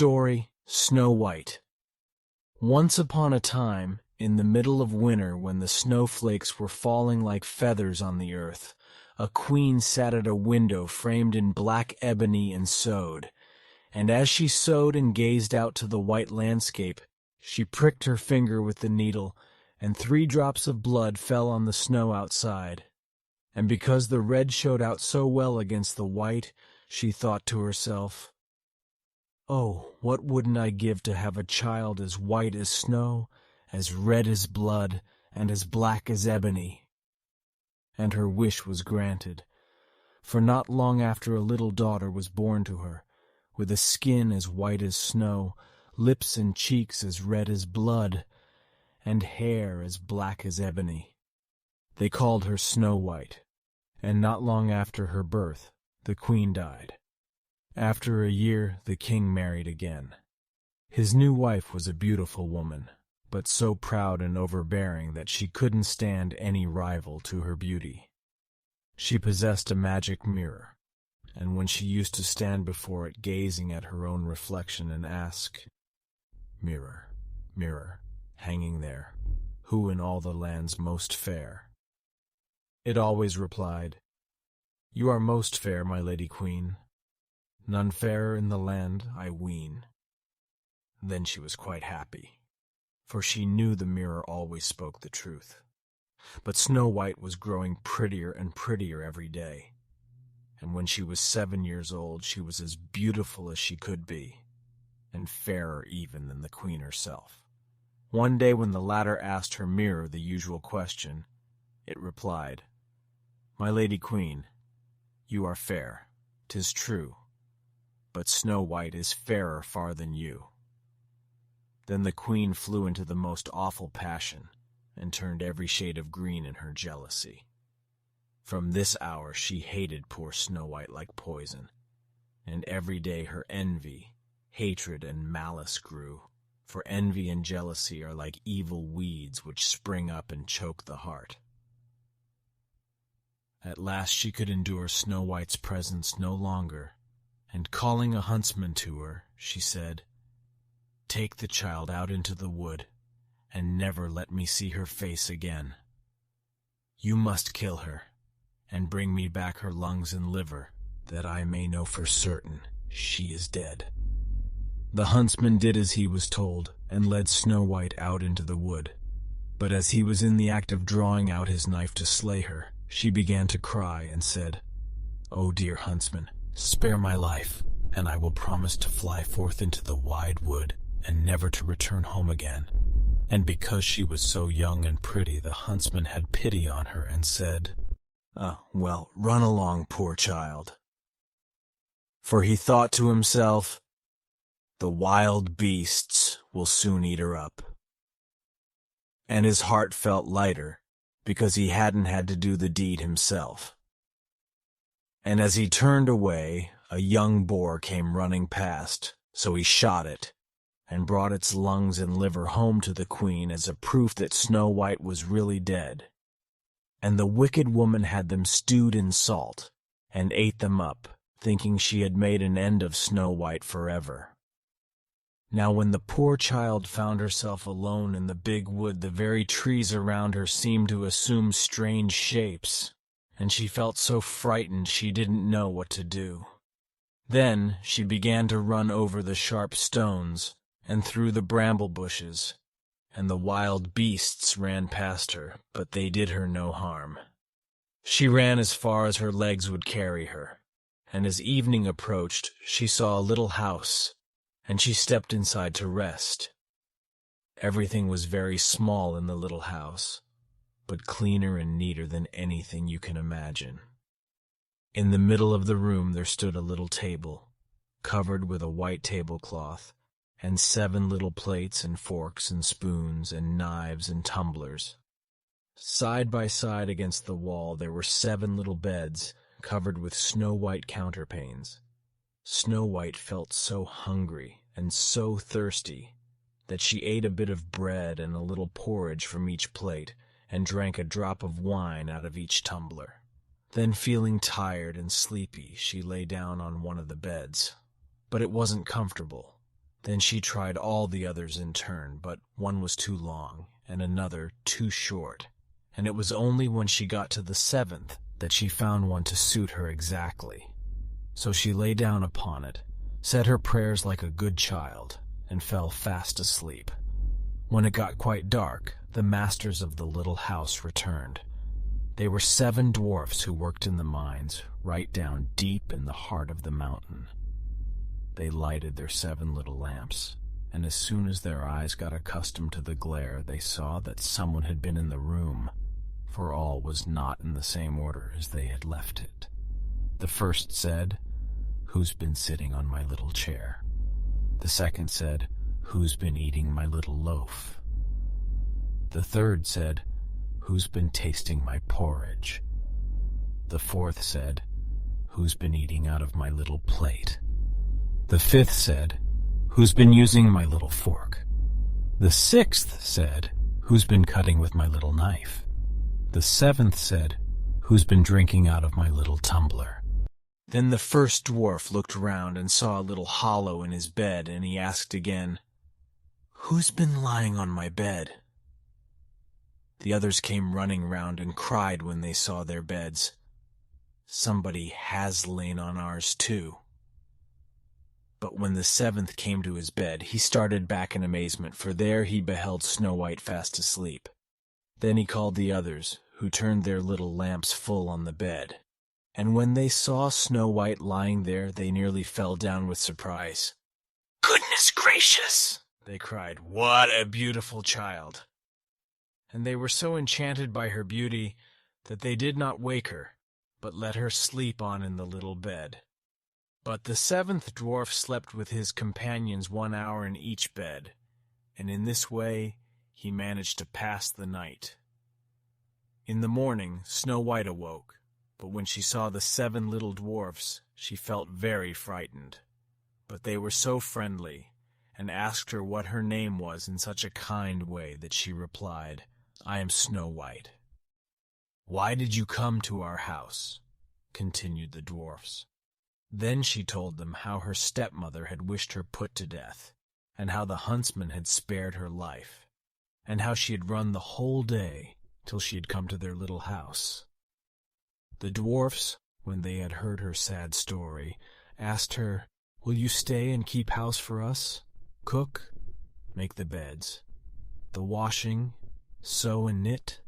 story, Snow White. Once upon a time, in the middle of winter when the snowflakes were falling like feathers on the earth, a queen sat at a window framed in black ebony and sewed. And as she sewed and gazed out to the white landscape, she pricked her finger with the needle, and 3 drops of blood fell on the snow outside. And because the red showed out so well against the white, she thought to herself, "Oh, what wouldn't I give to have a child as white as snow, as red as blood, and as black as ebony?" And her wish was granted, for not long after a little daughter was born to her, with a skin as white as snow, lips and cheeks as red as blood, and hair as black as ebony. They called her Snow White, and not long after her birth, the queen died. After a year, the king married again. His new wife was a beautiful woman, but so proud and overbearing that she couldn't stand any rival to her beauty. She possessed a magic mirror, and when she used to stand before it gazing at her own reflection and ask, "Mirror, mirror, hanging there, who in all the land's most fair?" it always replied, "You are most fair, my lady queen. None fairer in the land, I ween." Then she was quite happy, for she knew the mirror always spoke the truth. But Snow White was growing prettier and prettier every day, and when she was 7 years old she was as beautiful as she could be, and fairer even than the queen herself. One day when the latter asked her mirror the usual question, it replied, "My lady queen, you are fair, 'tis true, but Snow White is fairer far than you." Then the queen flew into the most awful passion, and turned every shade of green in her jealousy. From this hour she hated poor Snow White like poison, and every day her envy, hatred, and malice grew, for envy and jealousy are like evil weeds which spring up and choke the heart. At last she could endure Snow White's presence no longer, and calling a huntsman to her, she said, "Take the child out into the wood, and never let me see her face again. You must kill her, and bring me back her lungs and liver, that I may know for certain she is dead." The huntsman did as he was told, and led Snow White out into the wood. But as he was in the act of drawing out his knife to slay her, she began to cry and said, "Oh, dear huntsman, spare my life, and I will promise to fly forth into the wide wood, and never to return home again." And because she was so young and pretty, the huntsman had pity on her and said, "Well, run along, poor child." For he thought to himself, "The wild beasts will soon eat her up." And his heart felt lighter, because he hadn't had to do the deed himself. And as he turned away, a young boar came running past, so he shot it, and brought its lungs and liver home to the queen as a proof that Snow White was really dead. And the wicked woman had them stewed in salt, and ate them up, thinking she had made an end of Snow White forever. Now when the poor child found herself alone in the big wood, the very trees around her seemed to assume strange shapes, and she felt so frightened she didn't know what to do. Then she began to run over the sharp stones, and through the bramble bushes, and the wild beasts ran past her, but they did her no harm. She ran as far as her legs would carry her, and as evening approached, she saw a little house, and she stepped inside to rest. Everything was very small in the little house, but cleaner and neater than anything you can imagine. In the middle of the room there stood a little table, covered with a white tablecloth, and 7 little plates and forks and spoons and knives and tumblers. Side by side against the wall there were 7 little beds, covered with snow-white counterpanes. Snow White felt so hungry and so thirsty that she ate a bit of bread and a little porridge from each plate, and drank a drop of wine out of each tumbler. Then, feeling tired and sleepy, she lay down on one of the beds. But it wasn't comfortable. Then she tried all the others in turn, but one was too long, and another too short, and it was only when she got to the 7th that she found one to suit her exactly. So she lay down upon it, said her prayers like a good child, and fell fast asleep. When it got quite dark, the masters of the little house returned. They were 7 dwarfs who worked in the mines, right down deep in the heart of the mountain. They lighted their 7 little lamps, and as soon as their eyes got accustomed to the glare, they saw that someone had been in the room, for all was not in the same order as they had left it. The first said, "Who's been sitting on my little chair?" The second said, "Who's been eating my little loaf?" The third said, "Who's been tasting my porridge?" The fourth said, "Who's been eating out of my little plate?" The fifth said, "Who's been using my little fork?" The sixth said, "Who's been cutting with my little knife?" The seventh said, "Who's been drinking out of my little tumbler?" Then the first dwarf looked round and saw a little hollow in his bed, and he asked again, "Who's been lying on my bed?" The others came running round and cried when they saw their beds, "Somebody has lain on ours too." But when the 7th came to his bed, he started back in amazement, for there he beheld Snow White fast asleep. Then he called the others, who turned their little lamps full on the bed. And when they saw Snow White lying there, they nearly fell down with surprise. "Goodness gracious!" they cried. "What a beautiful child!" And they were so enchanted by her beauty that they did not wake her, but let her sleep on in the little bed. But the 7th dwarf slept with his companions 1 hour in each bed, and in this way he managed to pass the night. In the morning, Snow White awoke, but when she saw the 7 little dwarfs, she felt very frightened. But they were so friendly, and asked her what her name was in such a kind way that she replied, "I am Snow White." "Why did you come to our house?" continued the dwarfs. Then she told them how her stepmother had wished her put to death, and how the huntsman had spared her life, and how she had run the whole day till she had come to their little house. The dwarfs, when they had heard her sad story, asked her, "Will you stay and keep house for us? Cook, make the beds, the washing, sew and knit?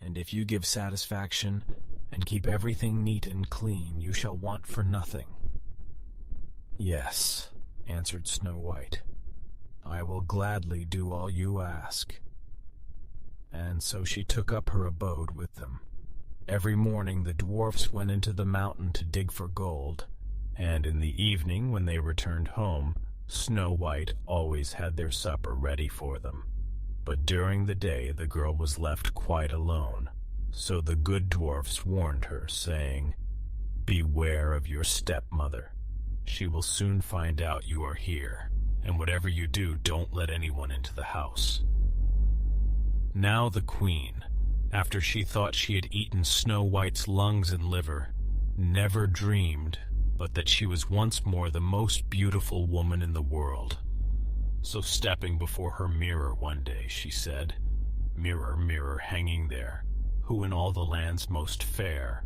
And if you give satisfaction, and keep everything neat and clean, you shall want for nothing." "Yes," answered Snow White, "I will gladly do all you ask." And so she took up her abode with them. Every morning the dwarfs went into the mountain to dig for gold, and in the evening, when they returned home, Snow White always had their supper ready for them. But during the day the girl was left quite alone. So the good dwarfs warned her, saying, "Beware of your stepmother. She will soon find out you are here, and whatever you do, don't let anyone into the house." Now the queen, after she thought she had eaten Snow White's lungs and liver, never dreamed but that she was once more the most beautiful woman in the world. So stepping before her mirror one day, she said, "Mirror, mirror, hanging there, who in all the land's most fair?"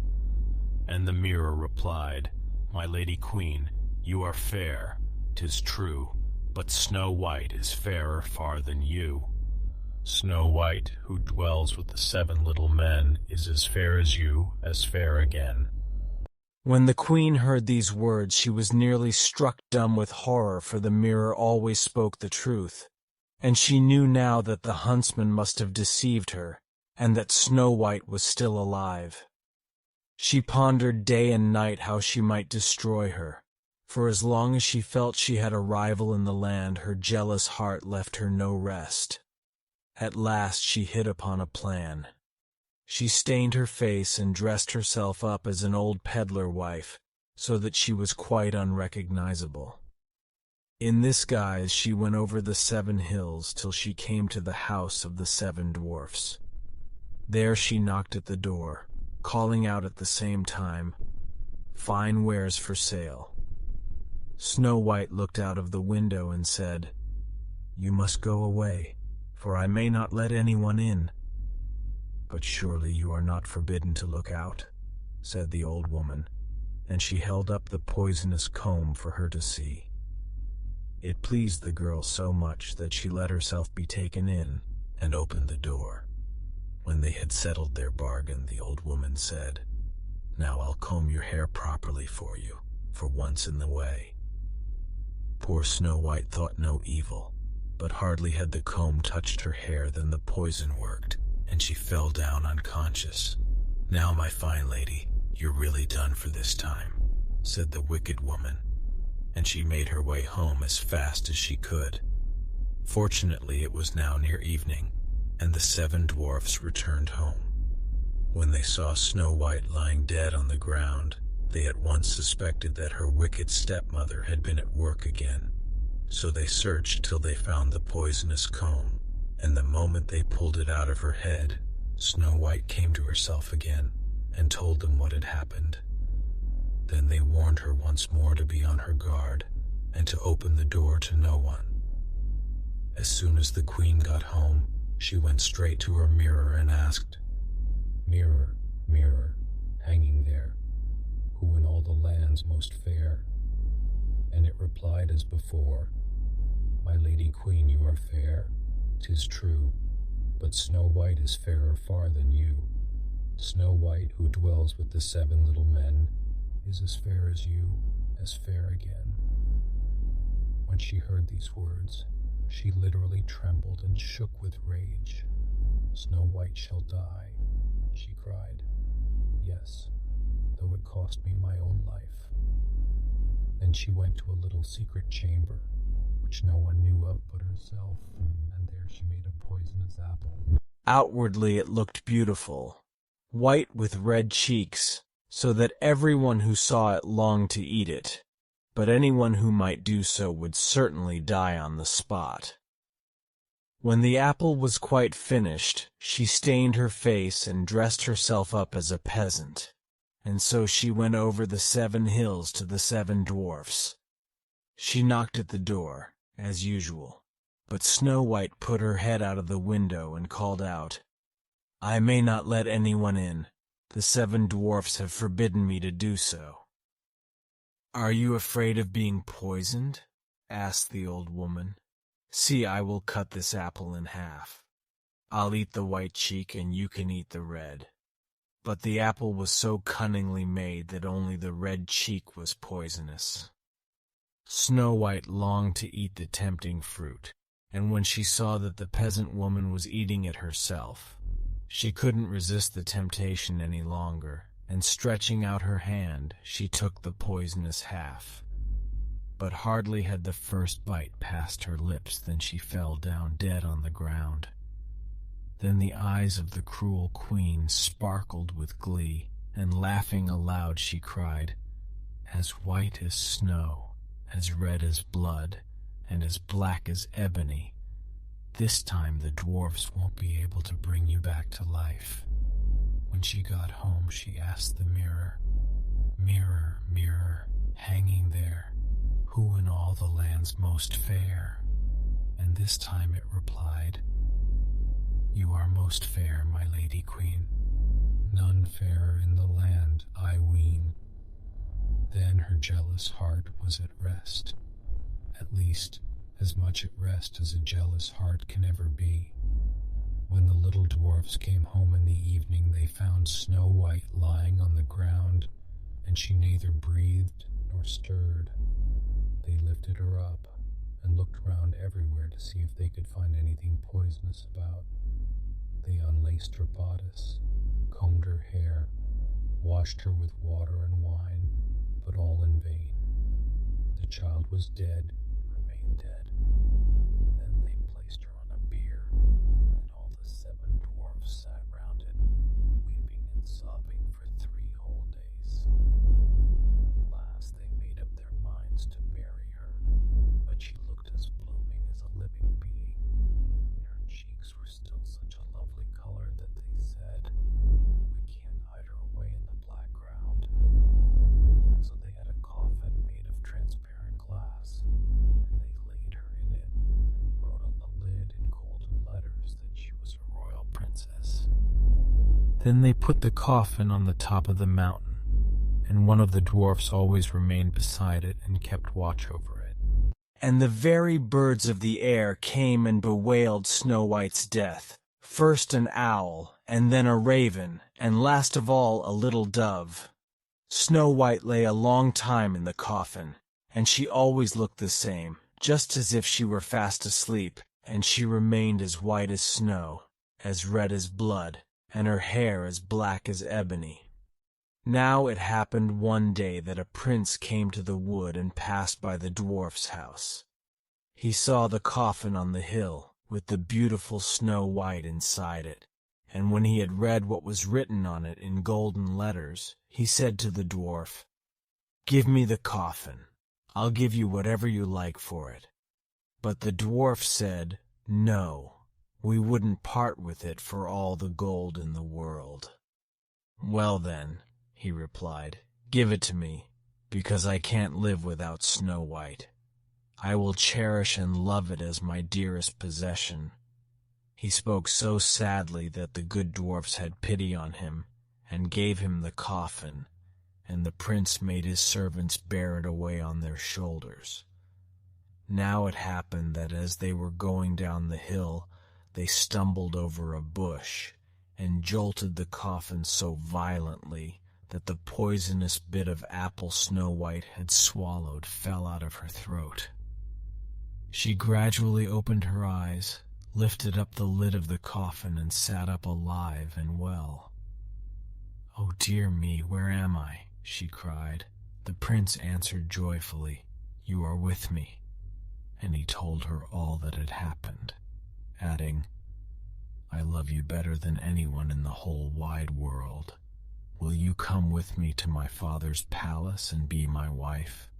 And the mirror replied, "My lady queen, you are fair, 'tis true, but Snow White is fairer far than you. Snow White, who dwells with the 7 little men, is as fair as you, as fair again." When the queen heard these words, she was nearly struck dumb with horror, for the mirror always spoke the truth, and she knew now that the huntsman must have deceived her, and that Snow White was still alive. She pondered day and night how she might destroy her, for as long as she felt she had a rival in the land, her jealous heart left her no rest. At last she hit upon a plan. She stained her face and dressed herself up as an old peddler wife, so that she was quite unrecognizable. In this guise she went over the 7 hills till she came to the house of the 7 dwarfs. There she knocked at the door, calling out at the same time, "Fine wares for sale." Snow White looked out of the window and said, "You must go away, for I may not let anyone in." "But surely you are not forbidden to look out," said the old woman, and she held up the poisonous comb for her to see. It pleased the girl so much that she let herself be taken in and opened the door. When they had settled their bargain, the old woman said, "Now I'll comb your hair properly for you, for once in the way." Poor Snow White thought no evil, but hardly had the comb touched her hair than the poison worked, and she fell down unconscious. "Now, my fine lady, you're really done for this time," said the wicked woman, and she made her way home as fast as she could. Fortunately, it was now near evening, and the 7 dwarfs returned home. When they saw Snow White lying dead on the ground, they at once suspected that her wicked stepmother had been at work again. So they searched till they found the poisonous comb, and the moment they pulled it out of her head, Snow White came to herself again and told them what had happened. Then they warned her once more to be on her guard and to open the door to no one. As soon as the queen got home, she went straight to her mirror and asked, "Mirror, mirror, hanging there, who in all the land's most fair?" And it replied as before, "My lady queen, you are fair, 'tis true, but Snow White is fairer far than you. Snow White, who dwells with the 7 little men, is as fair as you, as fair again." When she heard these words, she literally trembled and shook with rage. "Snow White shall die," she cried. "Yes, though it cost me my own life." Then she went to a little secret chamber, which no one knew of but herself, and there she made a poisonous apple. Outwardly it looked beautiful, white with red cheeks, so that everyone who saw it longed to eat it, but anyone who might do so would certainly die on the spot. When the apple was quite finished, she stained her face and dressed herself up as a peasant, and so she went over the 7 hills to the 7 dwarfs. She knocked at the door, as usual, but Snow White put her head out of the window and called out, "I may not let anyone in. The 7 dwarfs have forbidden me to do so." "Are you afraid of being poisoned?" asked the old woman. "See, I will cut this apple in half. I'll eat the white cheek and you can eat the red." But the apple was so cunningly made that only the red cheek was poisonous. Snow White longed to eat the tempting fruit, and when she saw that the peasant woman was eating it herself, she couldn't resist the temptation any longer, and stretching out her hand, she took the poisonous half. But hardly had the first bite passed her lips than she fell down dead on the ground. Then the eyes of the cruel queen sparkled with glee, and laughing aloud she cried, "As white as snow, as red as blood, and as black as ebony, this time the dwarfs won't be able to bring you back to life." When she got home, she asked the mirror, "Mirror, mirror, hanging there, who in all the land's most fair?" And this time it replied, "You are most fair, my lady queen, none fairer in the land, I ween." Then her jealous heart was at rest, at least as much at rest as a jealous heart can ever be. When the little dwarfs came home in the evening, they found Snow White lying on the ground, and she neither breathed nor stirred. They lifted her up and looked round everywhere to see if they could find anything poisonous about. They unlaced her bodice, combed her hair, washed her with water and wine, but all in vain. The child was dead and remained dead. Then they placed her on a bier, and all the 7 dwarfs sat round it, weeping and sobbing for 3 whole days. At last they made up their minds to bury her, but she looked as blooming as a living being, and her cheeks were still such a lovely color that they said, "We can't hide her away in the black ground." So they had a coffin made of transparent glass Then they put the coffin on the top of the mountain, and one of the dwarfs always remained beside it and kept watch over it. And the very birds of the air came and bewailed Snow White's death. First an owl, and then a raven, and last of all a little dove. Snow White lay a long time in the coffin, and she always looked the same, just as if she were fast asleep, and she remained as white as snow, as red as blood, and her hair as black as ebony. Now it happened one day that a prince came to the wood and passed by the dwarf's house. He saw the coffin on the hill, with the beautiful Snow White inside it, and when he had read what was written on it in golden letters, he said to the dwarf, "Give me the coffin. I'll give you whatever you like for it." But the dwarf said, "No, we wouldn't part with it for all the gold in the world." "Well then," he replied, "give it to me, because I can't live without Snow White. I will cherish and love it as my dearest possession." He spoke so sadly that the good dwarfs had pity on him, and gave him the coffin, and the prince made his servants bear it away on their shoulders. Now it happened that as they were going down the hill, they stumbled over a bush, and jolted the coffin so violently that the poisonous bit of apple Snow White had swallowed fell out of her throat. She gradually opened her eyes, lifted up the lid of the coffin, and sat up alive and well. "Oh dear me, where am I?" she cried. The prince answered joyfully, "You are with me." And he told her all that had happened, adding, "I love you better than anyone in the whole wide world. Will you come with me to my father's palace and be my wife?"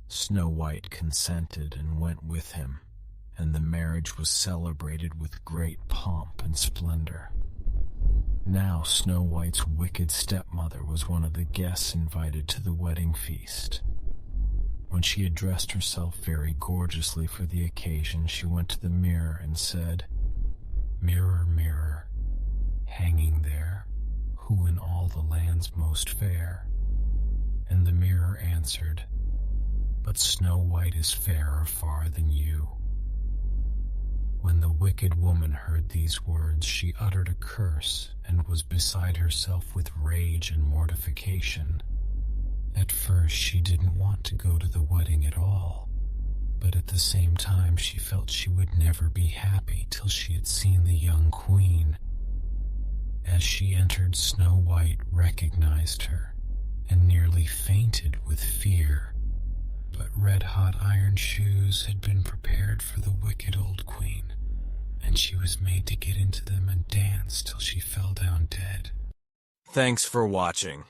Snow White consented and went with him, and the marriage was celebrated with great pomp and splendor. Now Snow White's wicked stepmother was one of the guests invited to the wedding feast. When she had dressed herself very gorgeously for the occasion, she went to the mirror and said, "Mirror, mirror, hanging there, who in all the land's most fair?" And the mirror answered, "But Snow White is fairer far than you." When the wicked woman heard these words, she uttered a curse and was beside herself with rage and mortification. At first she didn't want to go to the wedding at all, but at the same time she felt she would never be happy till she had seen the young queen. As she entered, Snow White recognized her and nearly fainted with fear. But red-hot iron shoes had been prepared for the wicked old queen, and she was made to get into them and dance till she fell down dead. Thanks for watching.